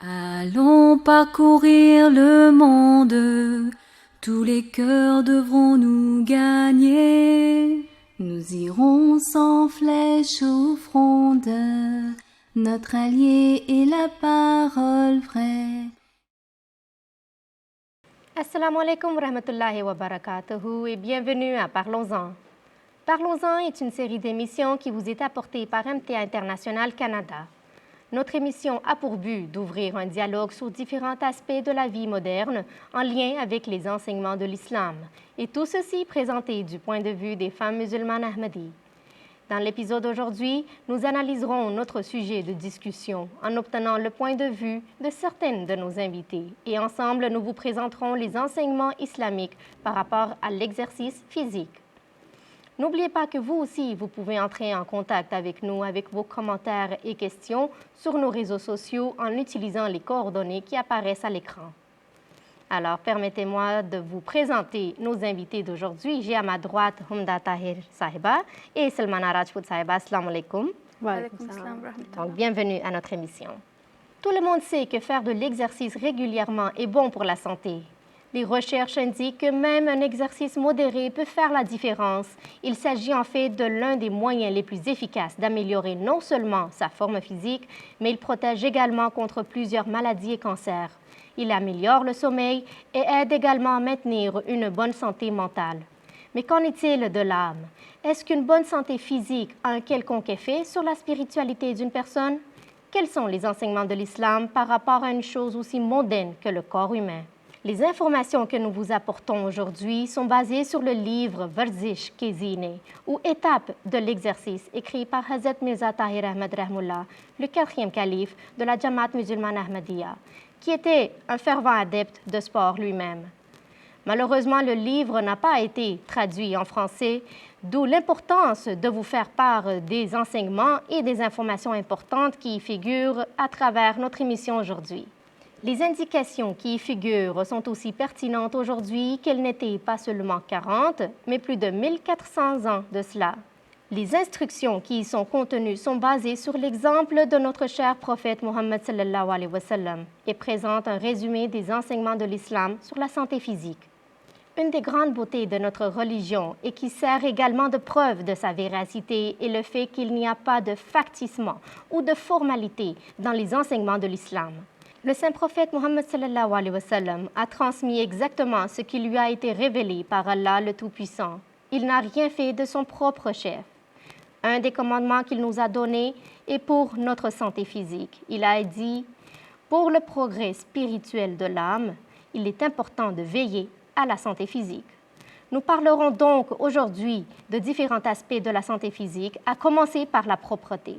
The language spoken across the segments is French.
Allons parcourir le monde, tous les cœurs devront nous gagner. Nous irons sans flèche au front de notre allié et la parole vraie. Assalamu alaikum wa rahmatullahi wa barakatuhu et bienvenue à Parlons-en. Parlons-en est une série d'émissions qui vous est apportée par MTA International Canada. Notre émission a pour but d'ouvrir un dialogue sur différents aspects de la vie moderne en lien avec les enseignements de l'islam, et tout ceci présenté du point de vue des femmes musulmanes Ahmadis. Dans l'épisode d'aujourd'hui, nous analyserons notre sujet de discussion en obtenant le point de vue de certaines de nos invités, et ensemble, nous vous présenterons les enseignements islamiques par rapport à l'exercice physique. N'oubliez pas que vous aussi, vous pouvez entrer en contact avec nous avec vos commentaires et questions sur nos réseaux sociaux en utilisant les coordonnées qui apparaissent à l'écran. Alors, permettez-moi de vous présenter nos invités d'aujourd'hui. J'ai à ma droite Humda Tahir Sahiba et Salmana Rajput Sahiba. Assalamu alaikum. Donc, bienvenue à notre émission. Tout le monde sait que faire de l'exercice régulièrement est bon pour la santé. Les recherches indiquent que même un exercice modéré peut faire la différence. Il s'agit en fait de l'un des moyens les plus efficaces d'améliorer non seulement sa forme physique, mais il protège également contre plusieurs maladies et cancers. Il améliore le sommeil et aide également à maintenir une bonne santé mentale. Mais qu'en est-il de l'âme? Est-ce qu'une bonne santé physique a un quelconque effet sur la spiritualité d'une personne? Quels sont les enseignements de l'islam par rapport à une chose aussi mondaine que le corps humain? Les informations que nous vous apportons aujourd'hui sont basées sur le livre Varzish Kezine, ou Étapes de l'exercice, écrit par Hazrat Mirza Tahir Ahmad Rahmullah, le 4e calife de la Jamaat musulmane Ahmadiyya, qui était un fervent adepte de sport lui-même. Malheureusement, le livre n'a pas été traduit en français, d'où l'importance de vous faire part des enseignements et des informations importantes qui y figurent à travers notre émission aujourd'hui. Les indications qui y figurent sont aussi pertinentes aujourd'hui qu'elles n'étaient pas seulement 40, mais plus de 1400 ans de cela. Les instructions qui y sont contenues sont basées sur l'exemple de notre cher prophète Mohammed sallallahu alayhi wa sallam et présentent un résumé des enseignements de l'islam sur la santé physique. Une des grandes beautés de notre religion et qui sert également de preuve de sa véracité est le fait qu'il n'y a pas de factissement ou de formalité dans les enseignements de l'islam. Le saint prophète Mohammed sallallahu alayhi wa sallam a transmis exactement ce qui lui a été révélé par Allah le Tout-Puissant. Il n'a rien fait de son propre chef. Un des commandements qu'il nous a donnés est pour notre santé physique. Il a dit, pour le progrès spirituel de l'âme, il est important de veiller à la santé physique. Nous parlerons donc aujourd'hui de différents aspects de la santé physique, à commencer par la propreté.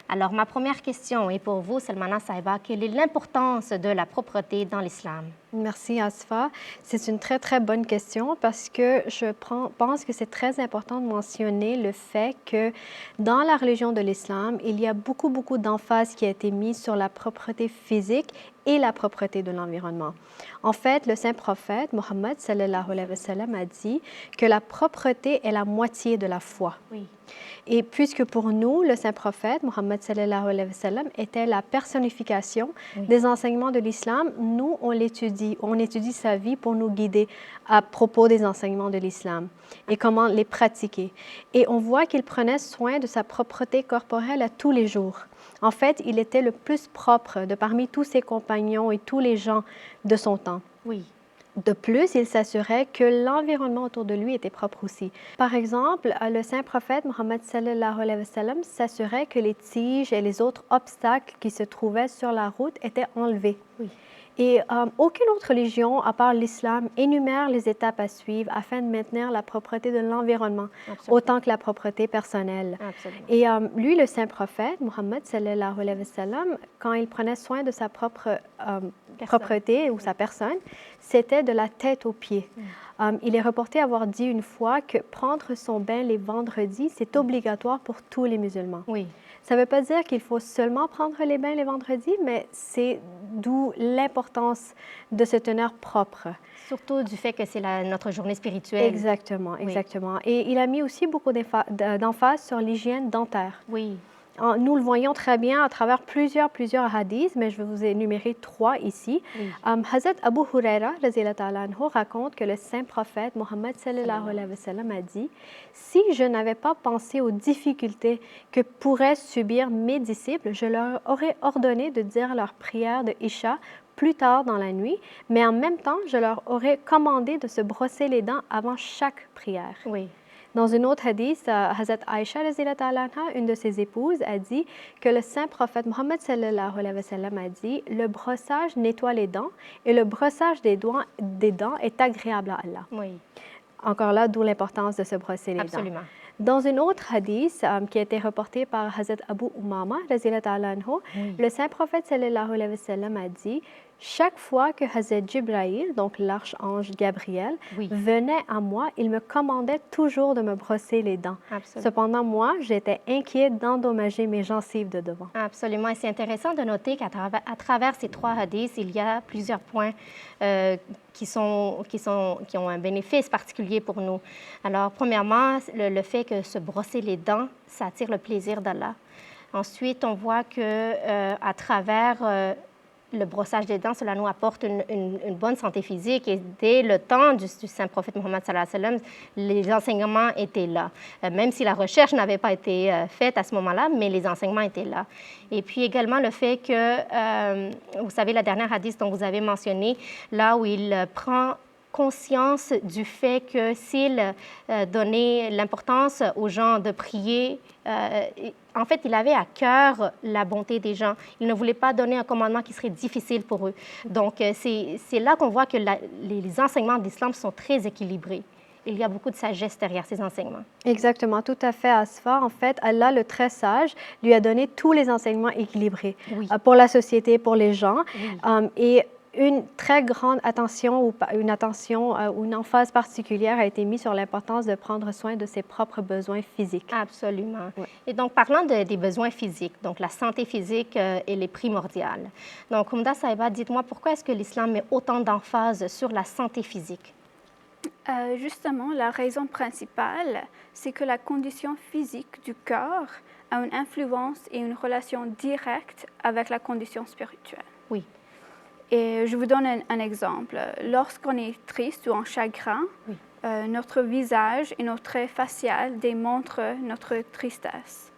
Alors, ma première question est pour vous, Salmana Sahiba. Quelle est l'importance de la propreté dans l'islam? Merci, Asfa. C'est une très, très bonne question parce que je pense que c'est très important de mentionner le fait que dans la religion de l'islam, il y a beaucoup, beaucoup d'emphase qui a été mise sur la propreté physique et la propreté de l'environnement. En fait, le saint prophète Mohammed sallallahu alayhi wa sallam a dit que la propreté est la moitié de la foi. Oui. Et puisque pour nous, le saint prophète Mohammed sallallahu alayhi wa sallam était la personnification des enseignements de l'islam, nous, on étudie sa vie pour nous guider à propos des enseignements de l'islam et comment les pratiquer. Et on voit qu'il prenait soin de sa propreté corporelle à tous les jours. En fait, il était le plus propre de parmi tous ses compagnons et tous les gens de son temps. Oui. De plus, il s'assurait que l'environnement autour de lui était propre aussi. Par exemple, le saint prophète Mohammed sallallahu alayhi wa sallam s'assurait que les tiges et les autres obstacles qui se trouvaient sur la route étaient enlevés. Oui. Et aucune autre religion, à part l'islam, énumère les étapes à suivre afin de maintenir la propreté de l'environnement, autant que la propreté personnelle. Absolument. Et lui, le saint prophète, Mohammed sallallahu alayhi wa sallam, quand il prenait soin de sa propre propreté ou sa personne, c'était de la tête aux pieds. Il est reporté avoir dit une fois que prendre son bain les vendredis, c'est obligatoire pour tous les musulmans. Oui. Ça ne veut pas dire qu'il faut seulement prendre les bains les vendredis, mais c'est d'où l'importance de se tenir propre. Surtout du fait que c'est notre journée spirituelle. Exactement, exactement. Oui. Et il a mis aussi beaucoup d'emphase sur l'hygiène dentaire. Oui. Nous le voyons très bien à travers plusieurs hadiths, mais je vais vous énumérer 3 ici. Hazrat Abu Huraira raconte que le saint prophète Mohammed sallallahu alayhi wa sallam a dit « Si je n'avais pas pensé aux difficultés que pourraient subir mes disciples, je leur aurais ordonné de dire leur prière de Isha plus tard dans la nuit, mais en même temps, je leur aurais commandé de se brosser les dents avant chaque prière. » Oui. Dans une autre hadith, Hazrat Aïcha, une de ses épouses, a dit que le saint prophète Mohammed sallallahu alayhi wa sallam a dit « Le brossage nettoie les dents et le brossage des dents est agréable à Allah. » Oui. Encore là, d'où l'importance de se brosser les Absolument. dents. Dans une autre hadith qui a été reportée par Hazrat Abu Umama, le saint prophète sallallahu alayhi wa sallam a dit « Chaque fois que Hazrat Jibril, donc l'archange Gabriel, venait à moi, il me commandait toujours de me brosser les dents. Absolument. Cependant, moi, j'étais inquiète d'endommager mes gencives de devant. » Absolument. Et c'est intéressant de noter qu'à travers ces 3 hadiths, il y a plusieurs points qui ont un bénéfice particulier pour nous. Alors, premièrement, le fait que se brosser les dents, ça attire le plaisir d'Allah. Ensuite, on voit que à travers le brossage des dents, cela nous apporte une bonne santé physique. Et dès le temps du saint prophète Mohammed sallallahu alayhi wa sallam, les enseignements étaient là. Même si la recherche n'avait pas été faite à ce moment-là, mais les enseignements étaient là. Et puis également le fait que, vous savez, la dernière hadith dont vous avez mentionné, là où il prend conscience du fait que s'il donnait l'importance aux gens de prier, en fait, il avait à cœur la bonté des gens. Il ne voulait pas donner un commandement qui serait difficile pour eux. Donc, c'est là qu'on voit que les enseignements de l'islam sont très équilibrés. Il y a beaucoup de sagesse derrière ces enseignements. Exactement, tout à fait, Asfa. En fait, Allah, le très sage, lui a donné tous les enseignements équilibrés pour la société, pour les gens. Et une très grande attention ou une emphase particulière a été mise sur l'importance de prendre soin de ses propres besoins physiques. Absolument. Oui. Et donc, parlant des besoins physiques, donc la santé physique, elle est primordiale. Donc, Humda Sahiba, dites-moi, pourquoi est-ce que l'islam met autant d'emphase sur la santé physique? Justement, la raison principale, c'est que la condition physique du corps a une influence et une relation directe avec la condition spirituelle. Oui. Et je vous donne un exemple. Lorsqu'on est triste ou en chagrin, notre visage et notre trait facial démontrent notre tristesse.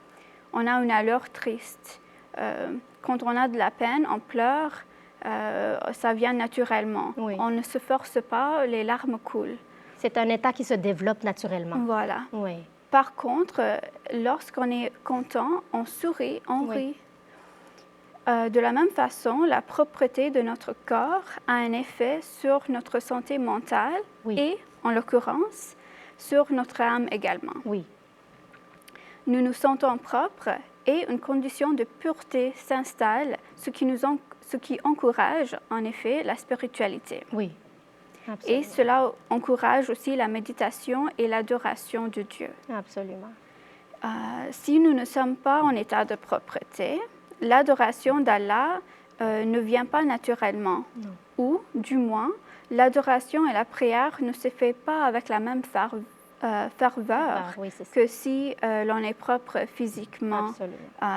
On a une allure triste. Quand on a de la peine, on pleure, ça vient naturellement. Oui. On ne se force pas, les larmes coulent. C'est un état qui se développe naturellement. Voilà. Oui. Par contre, lorsqu'on est content, on sourit, on rit. De la même façon, la propreté de notre corps a un effet sur notre santé mentale et, en l'occurrence, sur notre âme également. Oui. Nous nous sentons propres et une condition de pureté s'installe, ce qui encourage en effet la spiritualité. Oui. Absolument. Et cela encourage aussi la méditation et l'adoration de Dieu. Absolument. Si nous ne sommes pas en état de propreté, l'adoration d'Allah ne vient pas naturellement. Non. Ou, du moins, l'adoration et la prière ne se fait pas avec la même ferveur que si l'on est propre physiquement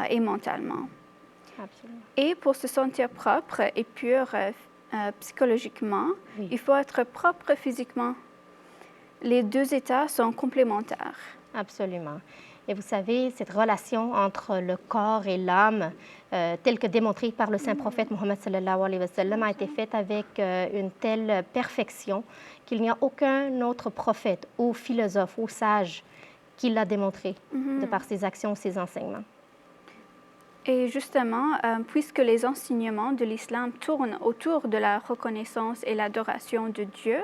et mentalement. Absolument. Et pour se sentir propre et pur psychologiquement, il faut être propre physiquement. Les 2 états sont complémentaires. Absolument. Et vous savez, cette relation entre le corps et l'âme, telle que démontrée par le saint prophète Mohammed sallallahu alayhi wa sallam, a été faite avec une telle perfection qu'il n'y a aucun autre prophète ou philosophe ou sage qui l'a démontré de par ses actions, ses enseignements. Et justement, puisque les enseignements de l'islam tournent autour de la reconnaissance et l'adoration de Dieu,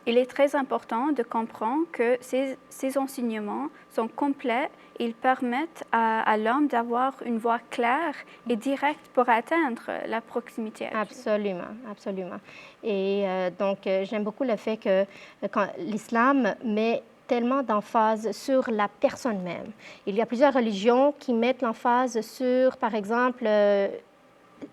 il est très important de comprendre que ces enseignements sont complets. Ils permettent à l'homme d'avoir une voie claire et directe pour atteindre la proximité à Dieu. Absolument, absolument. Et donc, j'aime beaucoup le fait que quand l'islam met tellement d'emphase sur la personne même. Il y a plusieurs religions qui mettent l'emphase sur, par exemple,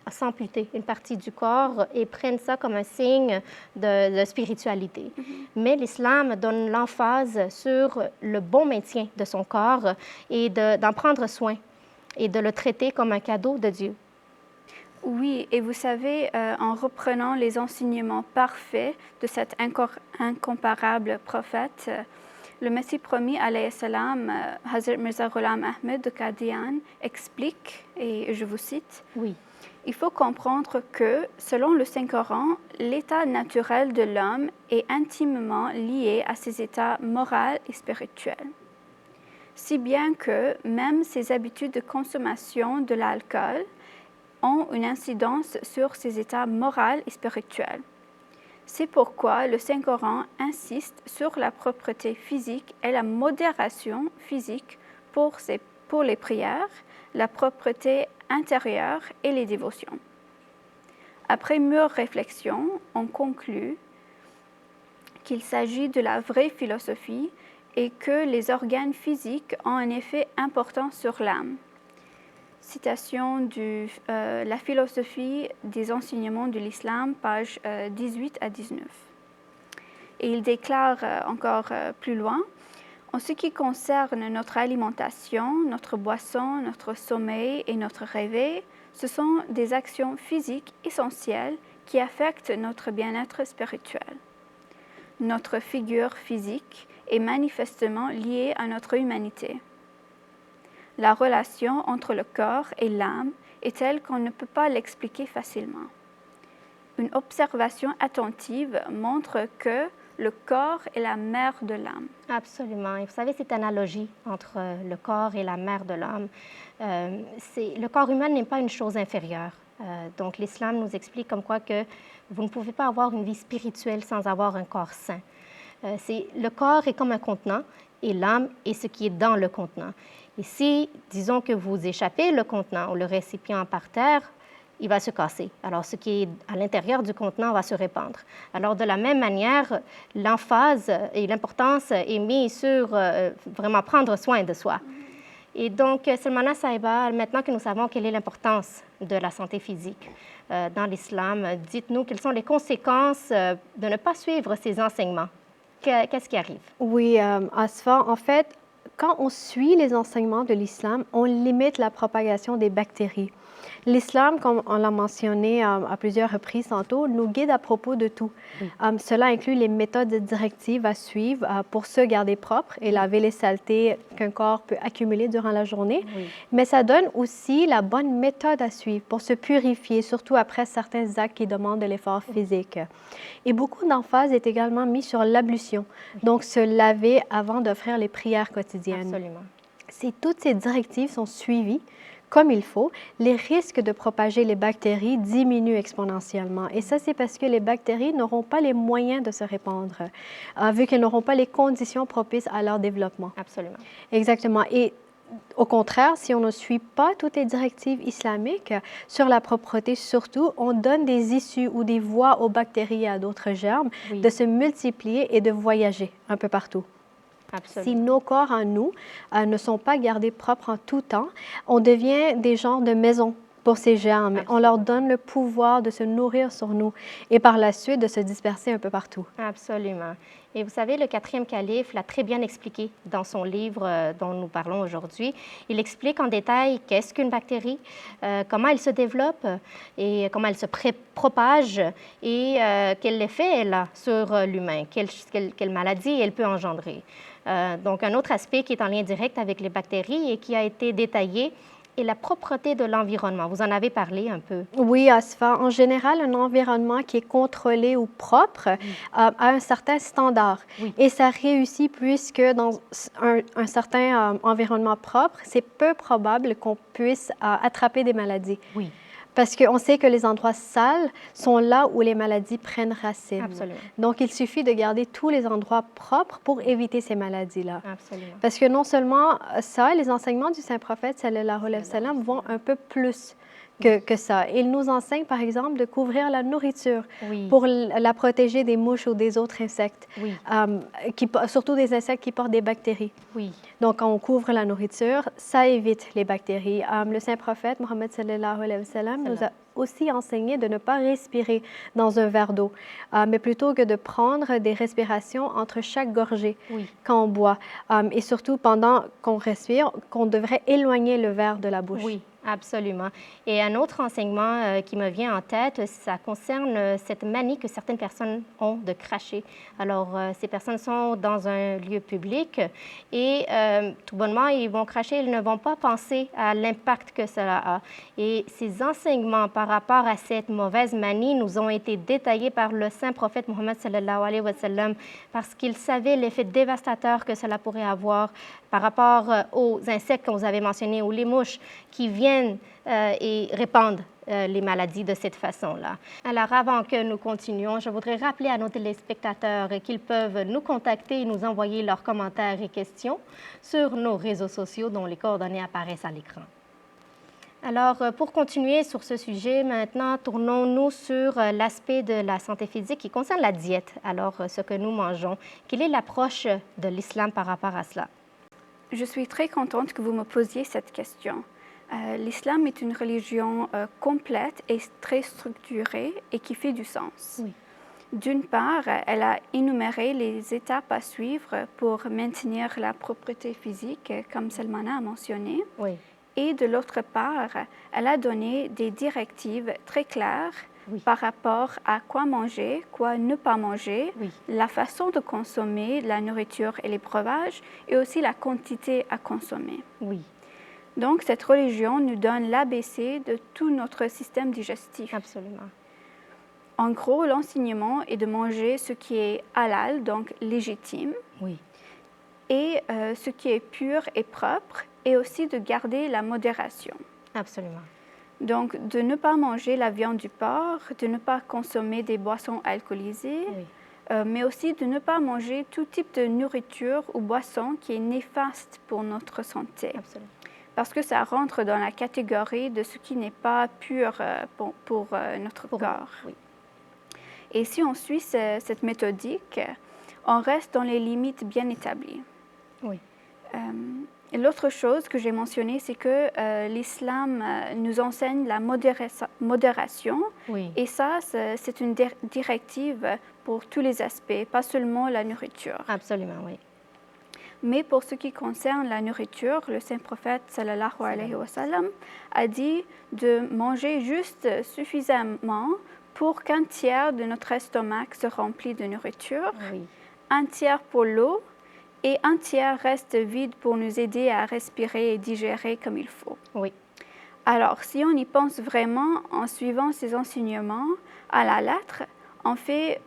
s'amputer une partie du corps et prennent ça comme un signe de spiritualité. Mais l'islam donne l'emphase sur le bon maintien de son corps et d'en prendre soin. et de le traiter comme un cadeau de Dieu. Oui, et vous savez, en reprenant les enseignements parfaits de cet incomparable prophète, le Messie promis, alayhi salam, Hazrat Mirza Ghulam Ahmed de Qadian, explique, et je vous cite, Oui. il faut comprendre que, selon le Saint-Coran, l'état naturel de l'homme est intimement lié à ses états moraux et spirituels. Si bien que même ses habitudes de consommation de l'alcool ont une incidence sur ses états moraux et spirituels. C'est pourquoi le Saint-Coran insiste sur la propreté physique et la modération physique pour les prières, la propreté intérieure et les dévotions. Après mûre réflexion, on conclut qu'il s'agit de la vraie philosophie et que les organes physiques ont un effet important sur l'âme. Citation de La philosophie des enseignements de l'islam, pages 18 à 19. Et il déclare encore plus loin, en ce qui concerne notre alimentation, notre boisson, notre sommeil et notre réveil, ce sont des actions physiques essentielles qui affectent notre bien-être spirituel. Notre figure physique est manifestement liée à notre humanité. La relation entre le corps et l'âme est telle qu'on ne peut pas l'expliquer facilement. Une observation attentive montre que le corps est la mère de l'âme. Absolument. Et vous savez, cette analogie entre le corps et la mère de l'homme, le corps humain n'est pas une chose inférieure. Donc, l'islam nous explique comme quoi que vous ne pouvez pas avoir une vie spirituelle sans avoir un corps sain. Le corps est comme un contenant et l'âme est ce qui est dans le contenant. Et si, disons que vous échappez le contenant ou le récipient par terre, il va se casser. Alors, ce qui est à l'intérieur du contenant va se répandre. Alors, de la même manière, l'emphase et l'importance est mise sur vraiment prendre soin de soi. Et donc, Salmana Sahiba, maintenant que nous savons quelle est l'importance de la santé physique dans l'islam, dites-nous quelles sont les conséquences de ne pas suivre ces enseignements. Qu'est-ce qui arrive? Oui, Asfa, en fait, quand on suit les enseignements de l'islam, on limite la propagation des bactéries. L'islam, comme on l'a mentionné à plusieurs reprises tantôt, nous guide à propos de tout. Oui. Cela inclut les méthodes directives à suivre pour se garder propre et laver les saletés qu'un corps peut accumuler durant la journée. Oui. Mais ça donne aussi la bonne méthode à suivre pour se purifier, surtout après certains actes qui demandent de l'effort physique. Et beaucoup d'emphase est également mis sur l'ablution, donc se laver avant d'offrir les prières quotidiennes. Absolument. Si toutes ces directives sont suivies, comme il faut, les risques de propager les bactéries diminuent exponentiellement. Et ça, c'est parce que les bactéries n'auront pas les moyens de se répandre, vu qu'elles n'auront pas les conditions propices à leur développement. Absolument. Exactement. Et au contraire, si on ne suit pas toutes les directives islamiques sur la propreté, surtout, on donne des issues ou des voies aux bactéries et à d'autres germes de se multiplier et de voyager un peu partout. Absolument. Si nos corps en nous ne sont pas gardés propres en tout temps, on devient des genres de maisons pour ces germes. Absolument. On leur donne le pouvoir de se nourrir sur nous et par la suite de se disperser un peu partout. Absolument. Et vous savez, le 4e calife l'a très bien expliqué dans son livre dont nous parlons aujourd'hui. Il explique en détail qu'est-ce qu'une bactérie, comment elle se développe et comment elle se propage et quel effet elle a sur l'humain, quelle maladie elle peut engendrer. Donc, un autre aspect qui est en lien direct avec les bactéries et qui a été détaillé est la propreté de l'environnement. Vous en avez parlé un peu. Oui, Asfa. En général, un environnement qui est contrôlé ou propre a un certain standard. Oui. Et ça réussit puisque dans un certain environnement propre, c'est peu probable qu'on puisse attraper des maladies. Oui. Parce qu'on sait que les endroits sales sont là où les maladies prennent racine. Absolument. Donc, il suffit de garder tous les endroits propres pour éviter ces maladies-là. Absolument. Parce que non seulement ça, les enseignements du Saint-Prophète, sallallahu alayhi wa sallam, vont un peu plus que ça. Il nous enseigne, par exemple, de couvrir la nourriture pour la protéger des mouches ou des autres insectes, surtout des insectes qui portent des bactéries. Donc, quand on couvre la nourriture, ça évite les bactéries. Le saint prophète, Mohammed sallallahu alayhi wa sallam, nous a aussi enseigné de ne pas respirer dans un verre d'eau, mais plutôt que de prendre des respirations entre chaque gorgée quand on boit. Et surtout, pendant qu'on respire, qu'on devrait éloigner le verre de la bouche. Oui, absolument. Et un autre enseignement qui me vient en tête, ça concerne cette manie que certaines personnes ont de cracher. Alors, ces personnes sont dans un lieu public et tout bonnement, ils vont cracher, ils ne vont pas penser à l'impact que cela a. Et ces enseignements par rapport à cette mauvaise manie nous ont été détaillés par le saint prophète Mohammed sallallahu alayhi wa sallam parce qu'il savait l'effet dévastateur que cela pourrait avoir par rapport aux insectes que vous avez mentionnés ou les mouches qui viennent et répandent les maladies de cette façon-là. Alors, avant que nous continuions, je voudrais rappeler à nos téléspectateurs qu'ils peuvent nous contacter et nous envoyer leurs commentaires et questions sur nos réseaux sociaux dont les coordonnées apparaissent à l'écran. Alors, pour continuer sur ce sujet, maintenant, tournons-nous sur l'aspect de la santé physique qui concerne la diète. Alors, ce que nous mangeons, quelle est l'approche de l'islam par rapport à cela? Je suis très contente que vous me posiez cette question. L'islam est une religion complète et très structurée et qui fait du sens. D'une part, elle a énuméré les étapes à suivre pour maintenir la propreté physique, comme Salmana a mentionné. Et de l'autre part, elle a donné des directives très claires par rapport à quoi manger, quoi ne pas manger, la façon de consommer la nourriture et les breuvages, et aussi la quantité à consommer. Donc, cette religion nous donne l'ABC de tout notre système digestif. Absolument. En gros, l'enseignement est de manger ce qui est halal, donc légitime, et ce qui est pur et propre, et aussi de garder la modération. Absolument. Donc, de ne pas manger la viande du porc, de ne pas consommer des boissons alcoolisées, mais aussi de ne pas manger tout type de nourriture ou boisson qui est néfaste pour notre santé. Absolument. Parce que ça rentre dans la catégorie de ce qui n'est pas pur pour notre corps. Et si on suit cette méthodique, on reste dans les limites bien établies. L'autre chose que j'ai mentionnée, c'est que l'islam nous enseigne la modération. Et ça, c'est une directive pour tous les aspects, pas seulement la nourriture. Absolument, oui. Mais pour ce qui concerne la nourriture, le saint prophète sallallahu alayhi wa sallam a dit de manger juste suffisamment pour qu'un tiers de notre estomac se remplisse de nourriture, un tiers pour l'eau, et un tiers reste vide pour nous aider à respirer et digérer comme il faut. Alors, si on y pense vraiment en suivant ces enseignements à la lettre, on fait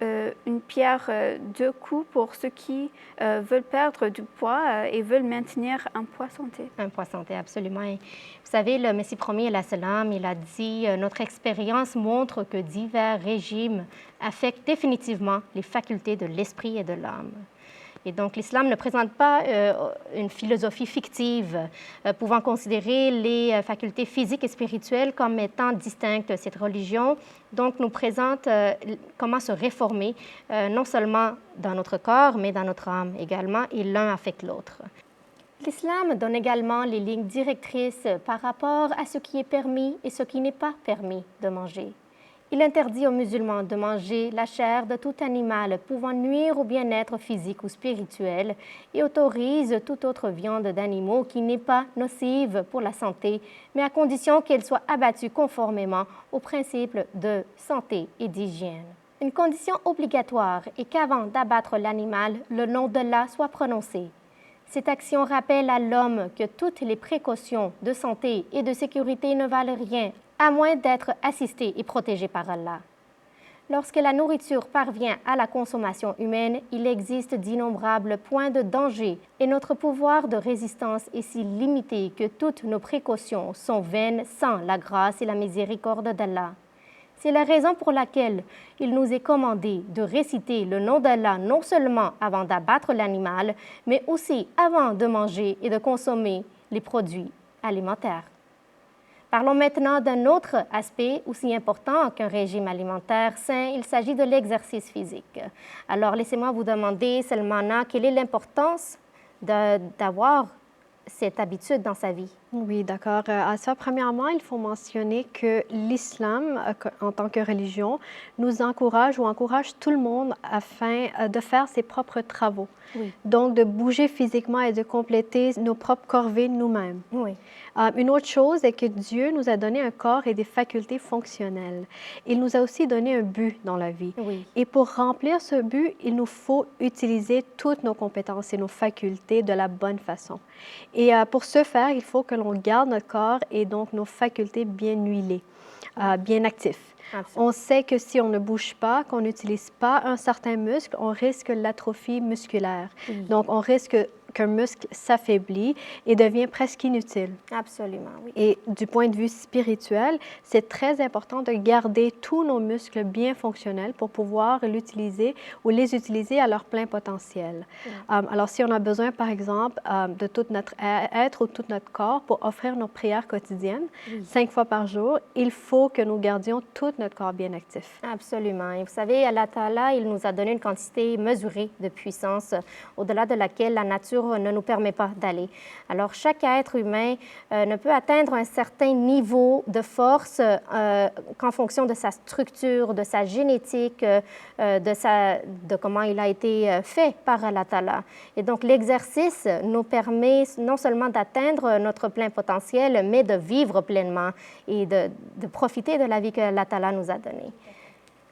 une pierre deux coups pour ceux qui veulent perdre du poids et veulent maintenir un poids santé. Un poids santé, absolument. Et vous savez, le Messie premier, il a dit « Notre expérience montre que divers régimes affectent définitivement les facultés de l'esprit et de l'âme. » Et donc, l'islam ne présente pas une philosophie fictive pouvant considérer les facultés physiques et spirituelles comme étant distinctes. Cette religion, donc, nous présente comment se réformer, non seulement dans notre corps, mais dans notre âme également, et l'un affecte l'autre. L'islam donne également les lignes directrices par rapport à ce qui est permis et ce qui n'est pas permis de manger. Il interdit aux musulmans de manger la chair de tout animal pouvant nuire au bien-être physique ou spirituel et autorise toute autre viande d'animaux qui n'est pas nocive pour la santé, mais à condition qu'elle soit abattue conformément aux principes de santé et d'hygiène. Une condition obligatoire est qu'avant d'abattre l'animal, le nom d'Allah soit prononcé. Cette action rappelle à l'homme que toutes les précautions de santé et de sécurité ne valent rien à moins d'être assisté et protégé par Allah. Lorsque la nourriture parvient à la consommation humaine, il existe d'innombrables points de danger et notre pouvoir de résistance est si limité que toutes nos précautions sont vaines sans la grâce et la miséricorde d'Allah. C'est la raison pour laquelle il nous est commandé de réciter le nom d'Allah non seulement avant d'abattre l'animal, mais aussi avant de manger et de consommer les produits alimentaires. Parlons maintenant d'un autre aspect aussi important qu'un régime alimentaire sain, il s'agit de l'exercice physique. Alors laissez-moi vous demander, Selmana, quelle est l'importance d'avoir cette habitude dans sa vie? Oui, d'accord. À ça, premièrement, il faut mentionner que l'islam, en tant que religion, nous encourage ou encourage tout le monde afin de faire ses propres travaux. Oui. Donc, de bouger physiquement et de compléter nos propres corvées nous-mêmes. Oui. Une autre chose est que Dieu nous a donné un corps et des facultés fonctionnelles. Il nous a aussi donné un but dans la vie. Oui. Et pour remplir ce but, il nous faut utiliser toutes nos compétences et nos facultés de la bonne façon. Et pour ce faire, il faut que l'on garde notre corps et donc nos facultés bien huilées, bien actifs. Absolument. On sait que si on ne bouge pas, qu'on n'utilise pas un certain muscle, on risque l'atrophie musculaire. Oui. Donc, on risque qu'un muscle s'affaiblit et devient presque inutile. Absolument, oui. Et du point de vue spirituel, c'est très important de garder tous nos muscles bien fonctionnels pour pouvoir l'utiliser ou les utiliser à leur plein potentiel. Oui. Alors, si on a besoin, par exemple, de tout notre être ou tout notre corps pour offrir nos prières quotidiennes, 5 fois par jour, il faut que nous gardions tout notre corps bien actif. Absolument. Et vous savez, Allah Ta'ala, il nous a donné une quantité mesurée de puissance au-delà de laquelle la nature ne nous permet pas d'aller. Alors, chaque être humain ne peut atteindre un certain niveau de force qu'en fonction de sa structure, de sa génétique, de comment il a été fait par Allah Ta'ala. Et donc, l'exercice nous permet non seulement d'atteindre notre plein potentiel, mais de vivre pleinement et de profiter de la vie que Allah Ta'ala nous a donnée.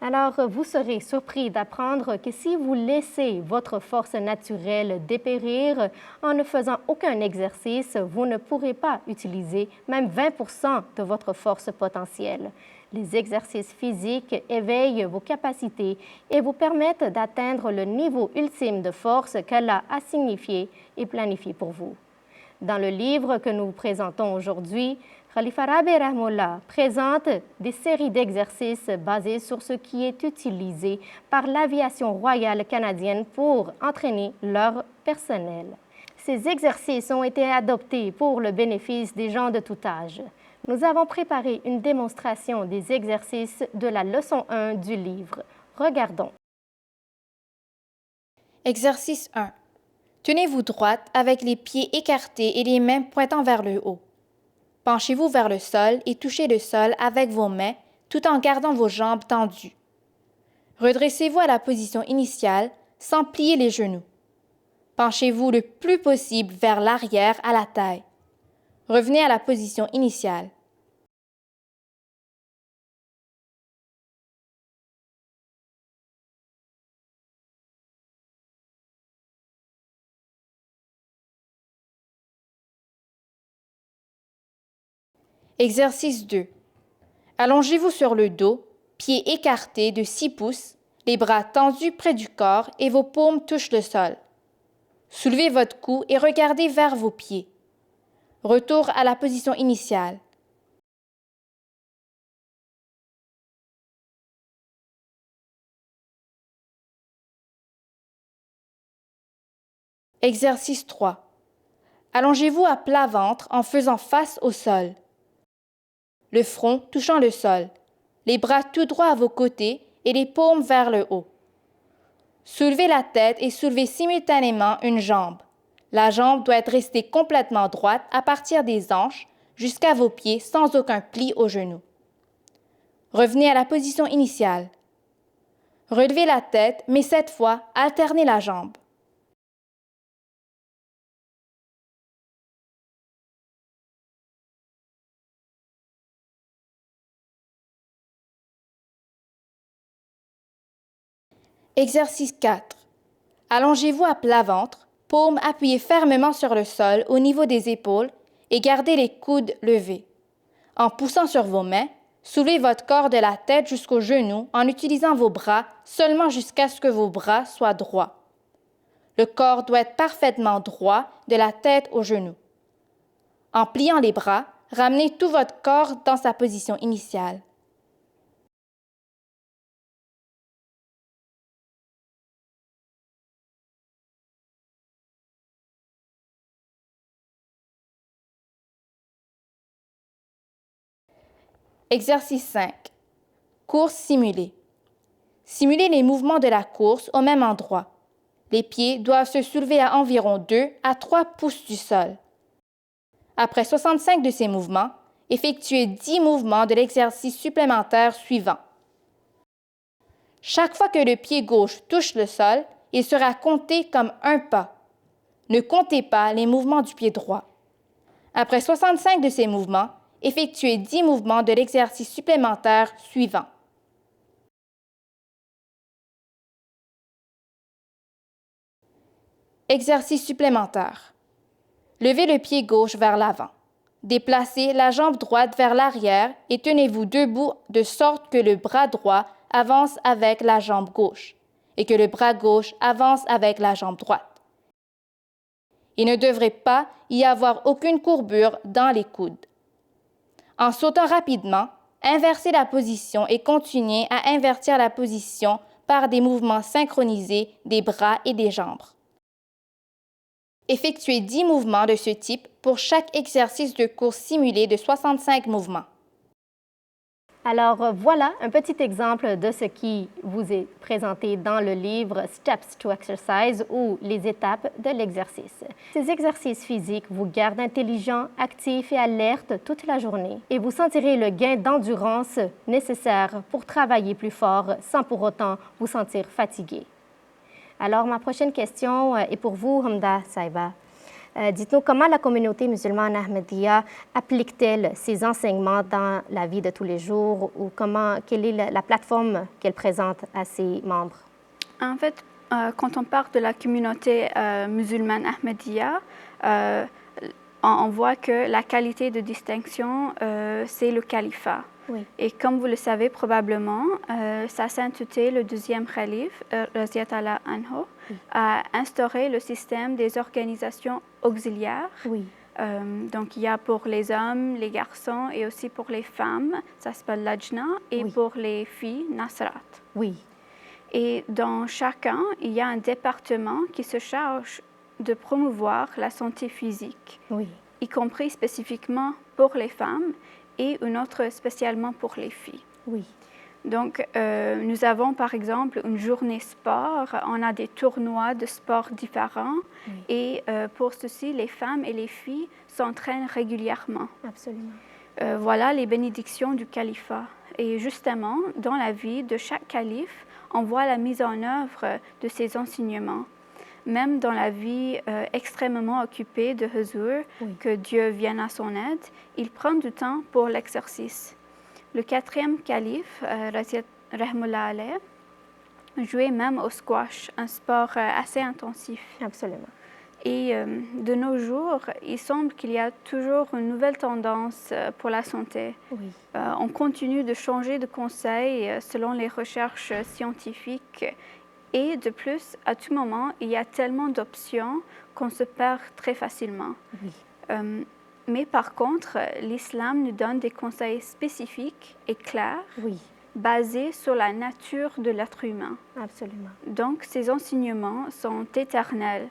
Alors, vous serez surpris d'apprendre que si vous laissez votre force naturelle dépérir en ne faisant aucun exercice, vous ne pourrez pas utiliser même 20% de votre force potentielle. Les exercices physiques éveillent vos capacités et vous permettent d'atteindre le niveau ultime de force qu'Allah a signifié et planifié pour vous. Dans le livre que nous vous présentons aujourd'hui, Khalifa Rabi Rahmullah présente des séries d'exercices basés sur ce qui est utilisé par l'aviation royale canadienne pour entraîner leur personnel. Ces exercices ont été adoptés pour le bénéfice des gens de tout âge. Nous avons préparé une démonstration des exercices de la leçon 1 du livre. Regardons. Exercice 1. Tenez-vous droite avec les pieds écartés et les mains pointant vers le haut. Penchez-vous vers le sol et touchez le sol avec vos mains tout en gardant vos jambes tendues. Redressez-vous à la position initiale sans plier les genoux. Penchez-vous le plus possible vers l'arrière à la taille. Revenez à la position initiale. Exercice 2. Allongez-vous sur le dos, pieds écartés de 6 pouces, les bras tendus près du corps et vos paumes touchent le sol. Soulevez votre cou et regardez vers vos pieds. Retour à la position initiale. Exercice 3. Allongez-vous à plat ventre en faisant face au sol. Le front touchant le sol, les bras tout droit à vos côtés et les paumes vers le haut. Soulevez la tête et soulevez simultanément une jambe. La jambe doit être restée complètement droite à partir des hanches jusqu'à vos pieds sans aucun pli au genou. Revenez à la position initiale. Relevez la tête, mais cette fois, alternez la jambe. Exercice 4. Allongez-vous à plat ventre, paumes appuyées fermement sur le sol au niveau des épaules et gardez les coudes levés. En poussant sur vos mains, soulevez votre corps de la tête jusqu'aux genoux en utilisant vos bras seulement jusqu'à ce que vos bras soient droits. Le corps doit être parfaitement droit de la tête aux genoux. En pliant les bras, ramenez tout votre corps dans sa position initiale. Exercice 5. Course simulée. Simulez les mouvements de la course au même endroit. Les pieds doivent se soulever à environ 2 à 3 pouces du sol. Après 65 de ces mouvements, effectuez 10 mouvements de l'exercice supplémentaire suivant. Chaque fois que le pied gauche touche le sol, il sera compté comme un pas. Ne comptez pas les mouvements du pied droit. Après 65 de ces mouvements, effectuez 10 mouvements de l'exercice supplémentaire suivant. Exercice supplémentaire. Levez le pied gauche vers l'avant. Déplacez la jambe droite vers l'arrière et tenez-vous debout de sorte que le bras droit avance avec la jambe gauche et que le bras gauche avance avec la jambe droite. Il ne devrait pas y avoir aucune courbure dans les coudes. En sautant rapidement, inversez la position et continuez à invertir la position par des mouvements synchronisés des bras et des jambes. Effectuez 10 mouvements de ce type pour chaque exercice de course simulé de 65 mouvements. Alors voilà un petit exemple de ce qui vous est présenté dans le livre Steps to Exercise ou les étapes de l'exercice. Ces exercices physiques vous gardent intelligent, actif et alerte toute la journée et vous sentirez le gain d'endurance nécessaire pour travailler plus fort sans pour autant vous sentir fatigué. Alors ma prochaine question est pour vous, Hamda Saïba. Dites-nous comment la communauté musulmane Ahmadiyya applique-t-elle ces enseignements dans la vie de tous les jours ou quelle est la plateforme qu'elle présente à ses membres? En fait, quand on parle de la communauté musulmane Ahmadiyya, on voit que la qualité de distinction, c'est le califat. Oui. Et comme vous le savez probablement, sa sainteté, le deuxième calife, Raziyatullah anhu, a instauré le système des organisations auxiliaires. Oui. Donc, il y a pour les hommes, les garçons et aussi pour les femmes, ça s'appelle Lajna, et pour les filles, Nasrat. Oui. Et dans chacun, il y a un département qui se charge de promouvoir la santé physique, y compris spécifiquement pour les femmes et une autre spécialement pour les filles. Oui. Donc, nous avons par exemple une journée sport, on a des tournois de sport différents et pour ceci, les femmes et les filles s'entraînent régulièrement. Absolument. Voilà les bénédictions du califat. Et justement, dans la vie de chaque calife, on voit la mise en œuvre de ces enseignements. Même dans la vie extrêmement occupée de Huzur, que Dieu vienne à son aide, il prend du temps pour l'exercice. Le quatrième calife, Raziyat Rahmullah alayh, jouait même au squash, un sport assez intensif. Absolument. Et de nos jours, il semble qu'il y a toujours une nouvelle tendance pour la santé. On continue de changer de conseil selon les recherches scientifiques. Et de plus, à tout moment, il y a tellement d'options qu'on se perd très facilement. Mais par contre, l'islam nous donne des conseils spécifiques et clairs, basés sur la nature de l'être humain. Absolument. Donc, ces enseignements sont éternels.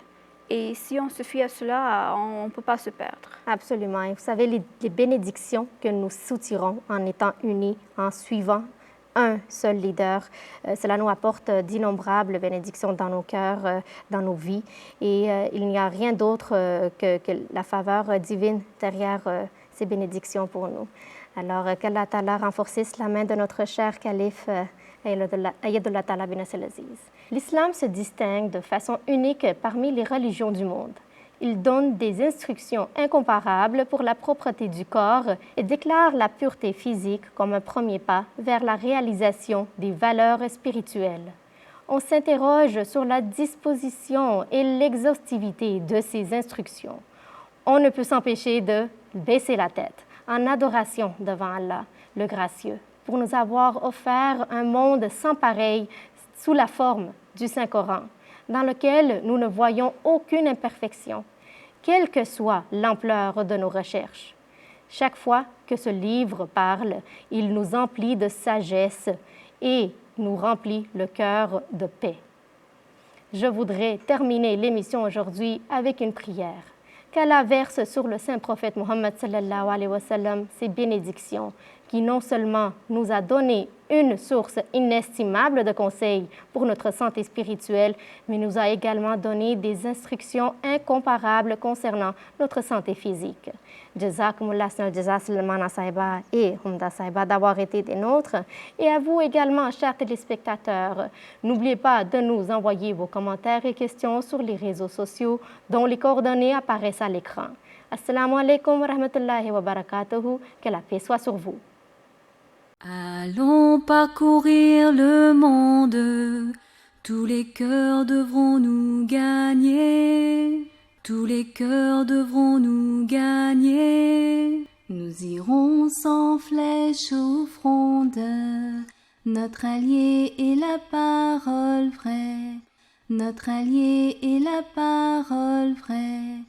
Et si on se fie à cela, on ne peut pas se perdre. Absolument. Et vous savez, les bénédictions que nous soutirons en étant unis, en suivant un seul leader, cela nous apporte d'innombrables bénédictions dans nos cœurs, dans nos vies. Et il n'y a rien d'autre que la faveur divine derrière ces bénédictions pour nous. Alors, qu'Allah Ta'ala renforcisse la main de notre cher calife, Ayatollah Ta'ala bin Aziz. L'islam se distingue de façon unique parmi les religions du monde. Il donne des instructions incomparables pour la propreté du corps et déclare la pureté physique comme un premier pas vers la réalisation des valeurs spirituelles. On s'interroge sur la disposition et l'exhaustivité de ces instructions. On ne peut s'empêcher de baisser la tête en adoration devant Allah, le gracieux, pour nous avoir offert un monde sans pareil sous la forme du Saint-Coran, dans lequel nous ne voyons aucune imperfection, quelle que soit l'ampleur de nos recherches. Chaque fois que ce livre parle, il nous emplit de sagesse et nous remplit le cœur de paix. Je voudrais terminer l'émission aujourd'hui avec une prière. Qu'Allah verse sur le saint prophète Mohammed sallallahu alayhi wa sallam ses bénédictions, qui non seulement nous a donné une source inestimable de conseils pour notre santé spirituelle, mais nous a également donné des instructions incomparables concernant notre santé physique. Jazakumullah Salmana Sahiba et Humda Sahiba d'avoir été des nôtres. Et à vous également, chers téléspectateurs, n'oubliez pas de nous envoyer vos commentaires et questions sur les réseaux sociaux dont les coordonnées apparaissent à l'écran. Assalamu alaikum wa rahmatullahi wa barakatuhu. Que la paix soit sur vous. Allons parcourir le monde, tous les cœurs devront nous gagner, tous les cœurs devront nous gagner. Nous irons sans flèche au front de notre allié est la parole vraie, notre allié est la parole vraie.